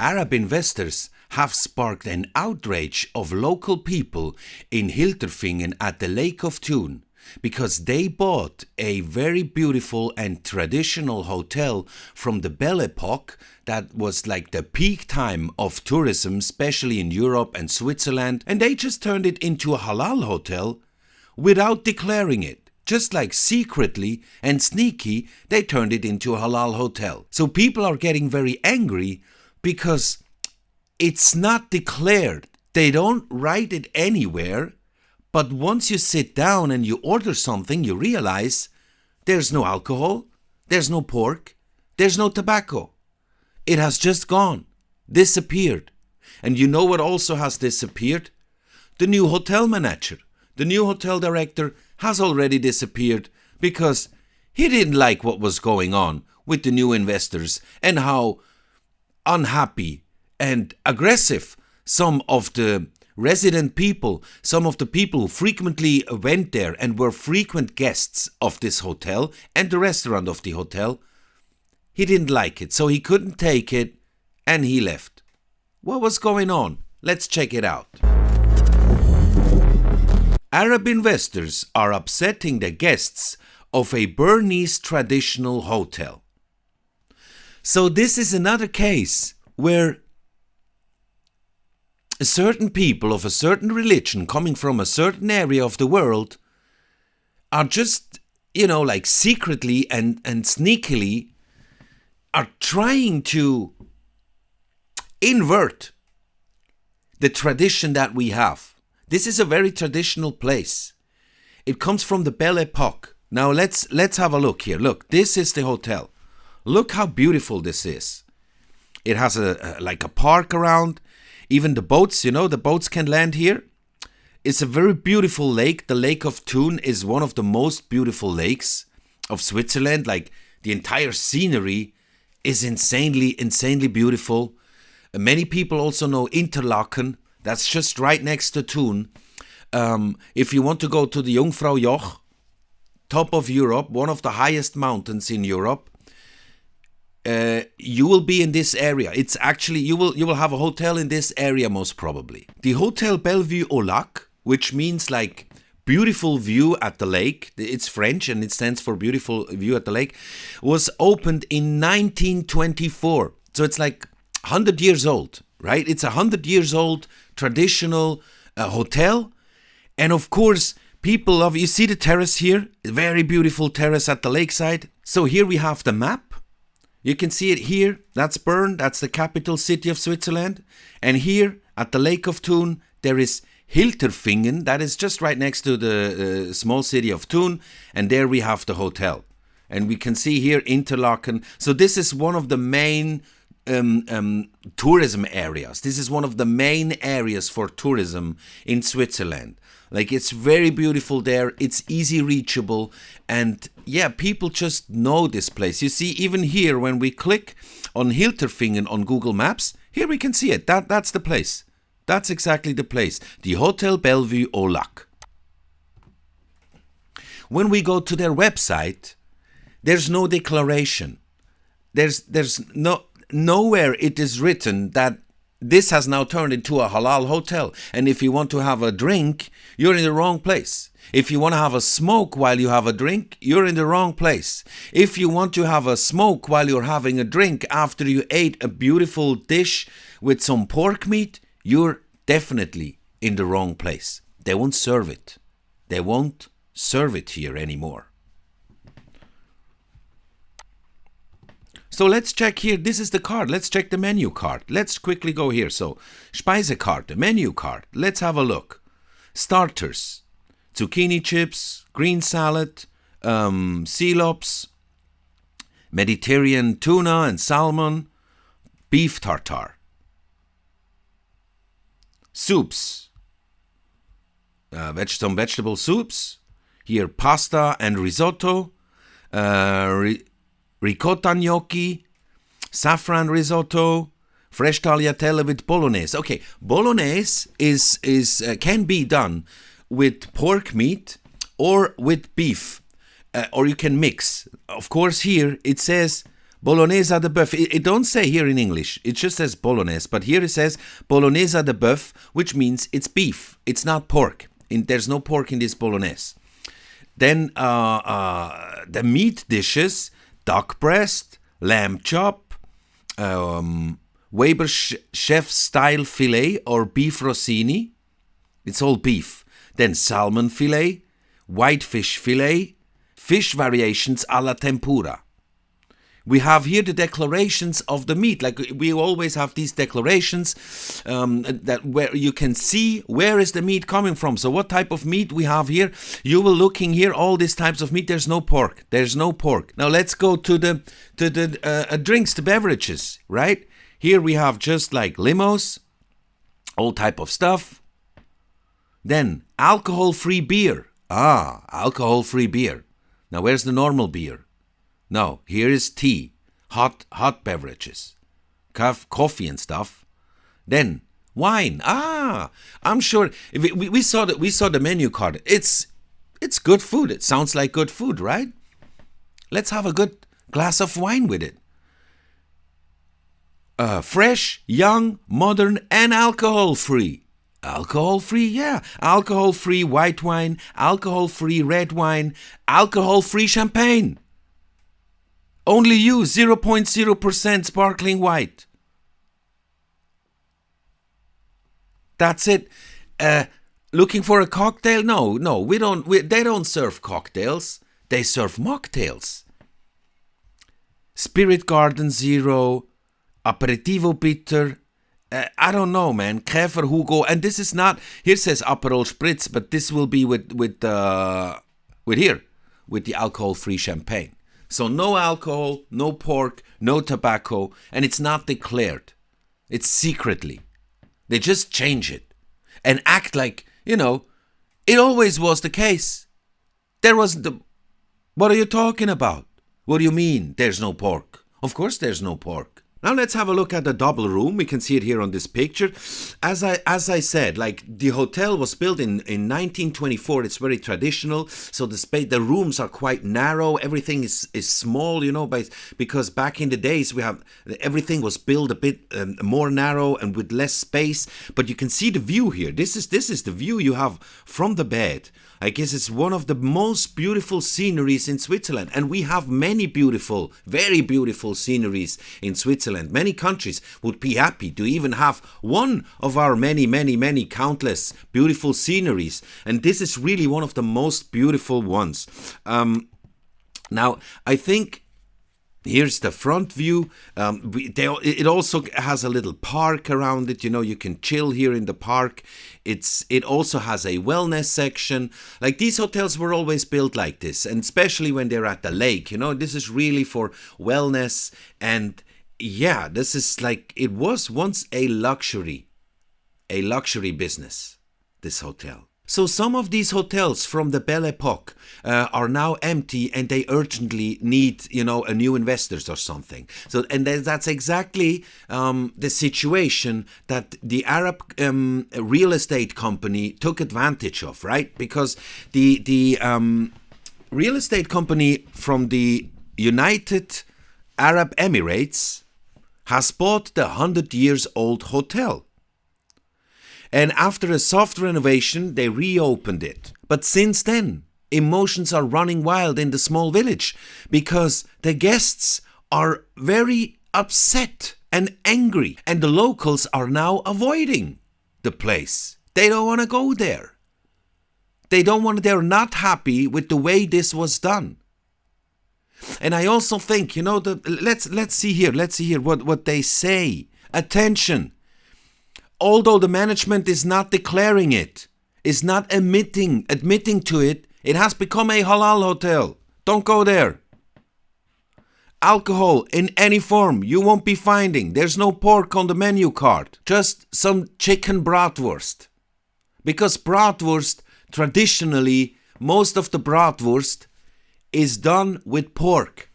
Arab investors have sparked an outrage of local people in Hilterfingen at the Lake Thun because they bought a very beautiful and traditional hotel from the Belle Epoque that was like the peak time of tourism, especially in Europe and Switzerland, and they just turned it into a halal hotel without declaring it. Just like secretly and sneaky, they turned it into a halal hotel. So people are getting very angry because it's not declared. They don't write it anywhere, but once you sit down and you order something, you realize there's no alcohol, there's no pork, there's no tobacco. It has just gone, disappeared. And you know what also has disappeared? The new hotel manager, the new hotel director has already disappeared because he didn't like what was going on with the new investors and how unhappy and aggressive some of the resident people, some of the people who frequently went there and were frequent guests of this hotel and the restaurant of the hotel, he didn't like it, so he couldn't take it and he left. What was going on? Let's check it out. Arab investors are upsetting the guests of a Bernese traditional hotel. So this is another case where certain people of a certain religion coming from a certain area of the world are just, like secretly and sneakily are trying to invert the tradition that we have. This is a very traditional place. It comes from the Belle Epoque. Now let's have a look here. Look, this is the hotel. Look how beautiful this is. It has a park around. Even the boats, the boats can land here. It's a very beautiful lake. The Lake Thun is one of the most beautiful lakes of Switzerland. Like the entire scenery is insanely beautiful. Many people also know Interlaken. That's just right next to Thun. If you want to go to the Jungfraujoch, top of Europe, one of the highest mountains in Europe, you will be in this area. It's actually, you will have a hotel in this area most probably. The Hotel Bellevue au Lac, which means like beautiful view at the lake, it's French and it stands for beautiful view at the lake, was opened in 1924. So it's like 100 years old, right? It's a 100 years old traditional hotel. And of course, people love, you see the terrace here, a very beautiful terrace at the lakeside. So here we have the map. You can see it here. That's Bern. That's the capital city of Switzerland. And here at the Lake Thun, there is Hilterfingen. That is just right next to the small city of Thun. And there we have the hotel. And we can see here Interlaken. So this is one of the main tourism areas. This is one of the main areas for tourism in Switzerland. Like, it's very beautiful there. It's easy reachable. And yeah, people just know this place. You see, even here, when we click on Hilterfingen on Google Maps, here we can see it. That's the place. That's exactly the place. The Hotel Bellevue au Lac. When we go to their website, there's no declaration. There's nowhere it is written that this has now turned into a halal hotel. And if you want to have a drink, you're in the wrong place. If you want to have a smoke while you have a drink, you're in the wrong place. If you want to have a smoke while you're having a drink after you ate a beautiful dish with some pork meat, you're definitely in the wrong place. They won't serve it. They won't serve it here anymore. So let's check here. This is the card. Let's check the menu card. Let's quickly go here. So, Speisekarte, menu card. Let's have a look. Starters. Zucchini chips, green salad, celops, Mediterranean tuna and salmon, beef tartare. Soups. Some vegetable soups. Here, pasta and risotto. Ricotta gnocchi, saffron risotto, fresh tagliatelle with bolognese. Okay, bolognese is can be done with pork meat or with beef, or you can mix. Of course, here it says Bolognese de boeuf. It don't say here in English. It just says bolognese. But here it says Bolognese de boeuf, which means it's beef. It's not pork. There's no pork in this bolognese. Then the meat dishes, duck breast, lamb chop, Weber chef style filet or beef rossini. It's all beef. Then salmon filet, whitefish filet, fish variations a la tempura. We have here the declarations of the meat. Like we always have these declarations that where you can see where is the meat coming from. So what type of meat we have here? You will looking here all these types of meat. There's no pork. There's no pork. Now let's go to the drinks, the beverages. Right here we have just like limos, all type of stuff. Then alcohol-free beer. Alcohol-free beer. Now where's the normal beer? No, here is tea, hot beverages, coffee and stuff. Then wine. I'm sure we saw the menu card. It's good food. It sounds like good food, right? Let's have a good glass of wine with it. Fresh, young, modern, and alcohol-free. Alcohol-free, yeah. Alcohol-free white wine, alcohol-free red wine, alcohol-free champagne. Only you, 0.0% sparkling white. That's it. Looking for a cocktail? No, we don't. They don't serve cocktails. They serve mocktails. Spirit Garden Zero, Aperitivo Bitter. I don't know, man. Käfer Hugo, and this is not. Here says Aperol Spritz, but this will be with the alcohol-free champagne. So no alcohol, no pork, no tobacco, and it's not declared. It's secretly. They just change it and act like, it always was the case. What are you talking about? What do you mean there's no pork? Of course there's no pork. Now let's have a look at the double room. We can see it here on this picture. As I said, like the hotel was built in 1924. It's very traditional. So the rooms are quite narrow. Everything is small, because back in the days everything was built a bit more narrow and with less space. But you can see the view here. This is the view you have from the bed. I guess it's one of the most beautiful sceneries in Switzerland. And we have many beautiful, very beautiful sceneries in Switzerland. Many countries would be happy to even have one of our many, many, many countless beautiful sceneries. And this is really one of the most beautiful ones. Now, I think here's the front view. It also has a little park around it. You can chill here in the park. It also has a wellness section. Like these hotels were always built like this, and especially when they're at the lake. This is really for wellness. And yeah, this is like it was once a luxury business. This hotel. So some of these hotels from the Belle Epoque are now empty, and they urgently need, a new investors or something. So, and that's exactly the situation that the Arab real estate company took advantage of, right? Because the real estate company from the United Arab Emirates has bought the 100-year-old hotel. And after a soft renovation, they reopened it. But since then, emotions are running wild in the small village because the guests are very upset and angry. And the locals are now avoiding the place. They don't want to go there. They're not happy with the way this was done. And I also think, let's see here what they say. Attention. Although the management is not declaring it, is not admitting to it, it has become a halal hotel. Don't go there. Alcohol in any form you won't be finding. There's no pork on the menu card. Just some chicken bratwurst. Because bratwurst, traditionally, most of the bratwurst is done with pork.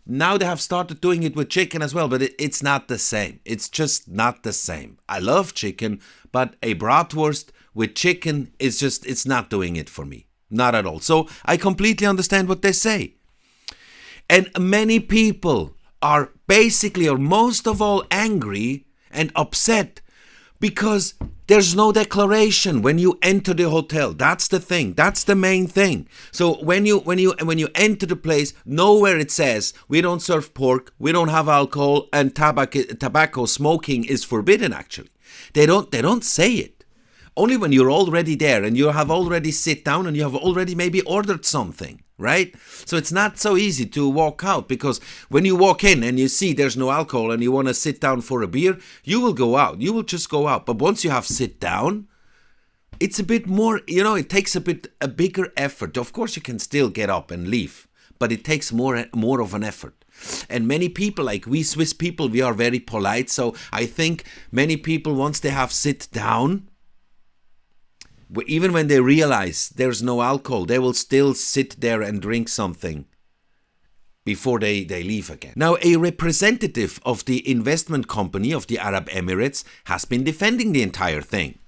Now they have started doing it with chicken as well, but it's not the same. It's just not the same. I love chicken, but a bratwurst with chicken it's not doing it for me. Not at all. So I completely understand what they say. And many people are basically, or most of all, angry and upset because there's no declaration when you enter the hotel. That's the thing. That's the main thing. So when you enter the place, nowhere it says we don't serve pork, we don't have alcohol, and tobacco smoking is forbidden. Actually, they don't say it. Only when you're already there and you have already sit down and you have already maybe ordered something, right? So it's not so easy to walk out, because when you walk in and you see there's no alcohol and you want to sit down for a beer, you will go out. You will just go out. But once you have sit down, it's a bit more, it takes a bigger effort. Of course, you can still get up and leave, but it takes more of an effort. And many people, like we Swiss people, we are very polite. So I think many people, once they have sit down, even when they realize there's no alcohol, they will still sit there and drink something before they leave again. Now, a representative of the investment company of the Arab Emirates has been defending the entire thing.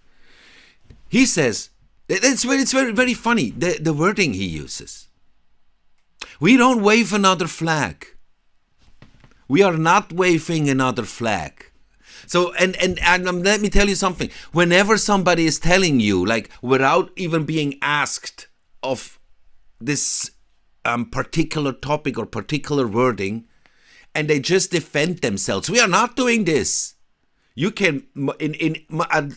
He says, it's very, very funny, the wording he uses. We don't wave another flag. We are not waving another flag. So, and let me tell you something. Whenever somebody is telling you, like, without even being asked of this particular topic or particular wording, and they just defend themselves, we are not doing this. You can, in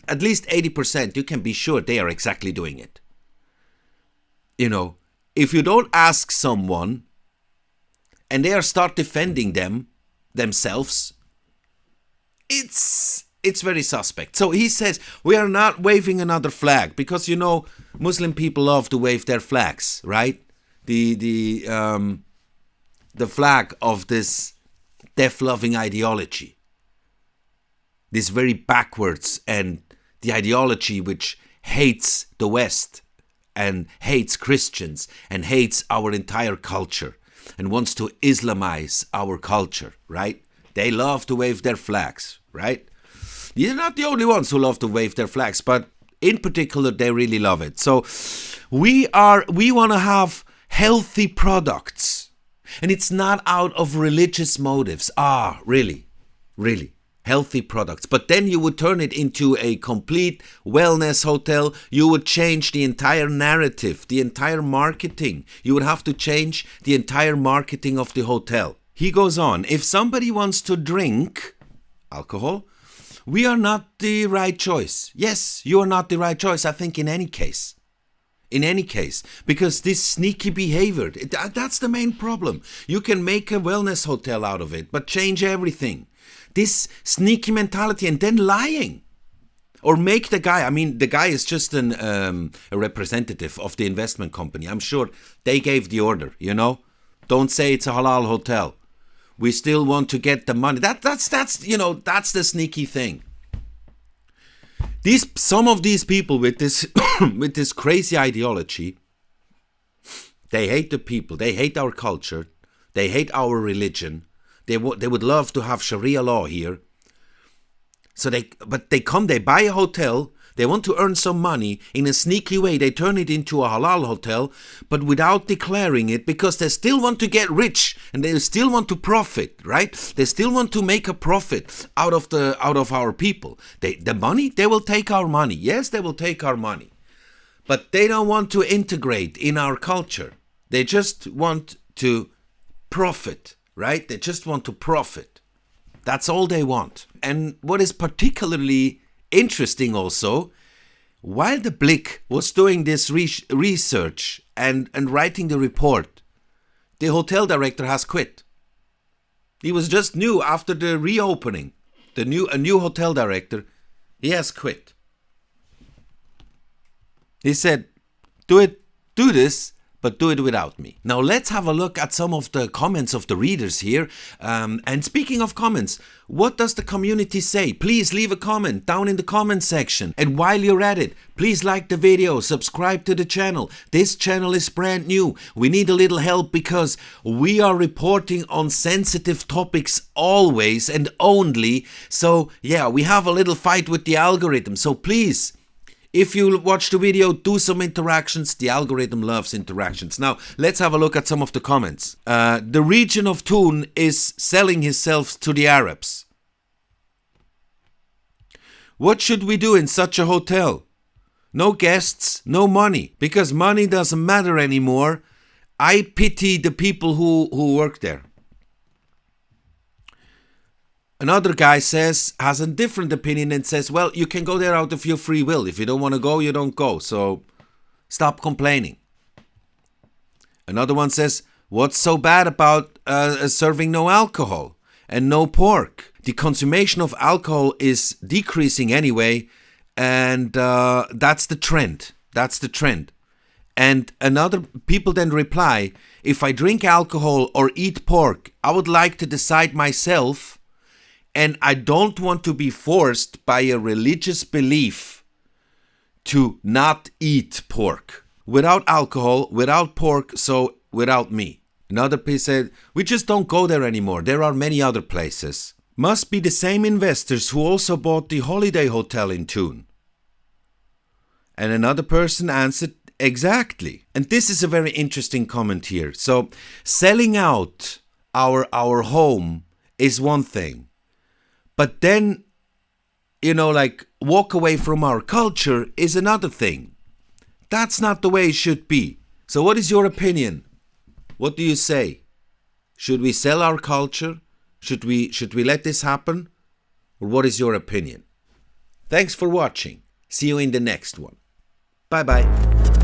at least 80%, you can be sure they are exactly doing it. If you don't ask someone, and they start defending themselves, it's very suspect. So he says, we are not waving another flag, because Muslim people love to wave their flags, right? The flag of this death-loving ideology, this very backwards, and the ideology which hates the West and hates Christians and hates our entire culture and wants to Islamize our culture, right? They love to wave their flags, right? You're not the only ones who love to wave their flags, but in particular, they really love it. So we want to have healthy products, and it's not out of religious motives. Really, healthy products. But then you would turn it into a complete wellness hotel. You would change the entire narrative, the entire marketing. You would have to change the entire marketing of the hotel. He goes on, if somebody wants to drink alcohol, we are not the right choice. Yes, you are not the right choice, I think, in any case. Because this sneaky behavior, that's the main problem. You can make a wellness hotel out of it, but change everything. This sneaky mentality, and then lying. Or make the guy is just a representative of the investment company. I'm sure they gave the order, Don't say it's a halal hotel. We still want to get the money. That's the sneaky thing. Some of these people with this with this crazy ideology, they hate the people. They hate our culture. They hate our religion. They would love to have Sharia law here. So they buy a hotel. They want to earn some money. In a sneaky way, they turn it into a halal hotel, but without declaring it, because they still want to get rich and they still want to profit, right? They still want to make a profit out of our people. The money, they will take our money. Yes, they will take our money. But they don't want to integrate in our culture. They just want to profit, right? They just want to profit. That's all they want. And what is particularly interesting also, while the Blick was doing this research and writing the report, the hotel director has quit. He was just new after the reopening. A new hotel director, he has quit. He said, do this, but do it without me. Now let's have a look at some of the comments of the readers here. And speaking of comments, what does the community say? Please leave a comment down in the comment section. And while you're at it, please like the video, subscribe to the channel. This channel is brand new. We need a little help because we are reporting on sensitive topics always and only. So yeah, we have a little fight with the algorithm. So please, If you watch the video, do some interactions. The algorithm loves interactions. Now, let's have a look at some of the comments. The region of Thun is selling himself to the Arabs. What should we do in such a hotel? No guests, no money, because money doesn't matter anymore. I pity the people who work there. Another guy has a different opinion and says, well, you can go there out of your free will. If you don't want to go, you don't go. So stop complaining. Another one says, what's so bad about serving no alcohol and no pork? The consumption of alcohol is decreasing anyway, and that's the trend. That's the trend. And another people then reply, if I drink alcohol or eat pork, I would like to decide myself. And I don't want to be forced by a religious belief to not eat pork. Without alcohol, without pork, so without me. Another piece said, we just don't go there anymore. There are many other places. Must be the same investors who also bought the holiday hotel in Thun. And another person answered, exactly. And this is a very interesting comment here. So selling out our home is one thing. But then, walk away from our culture is another thing. That's not the way it should be. So what is your opinion? What do you say? Should we sell our culture? Should we let this happen? Or what is your opinion? Thanks for watching. See you in the next one. Bye-bye.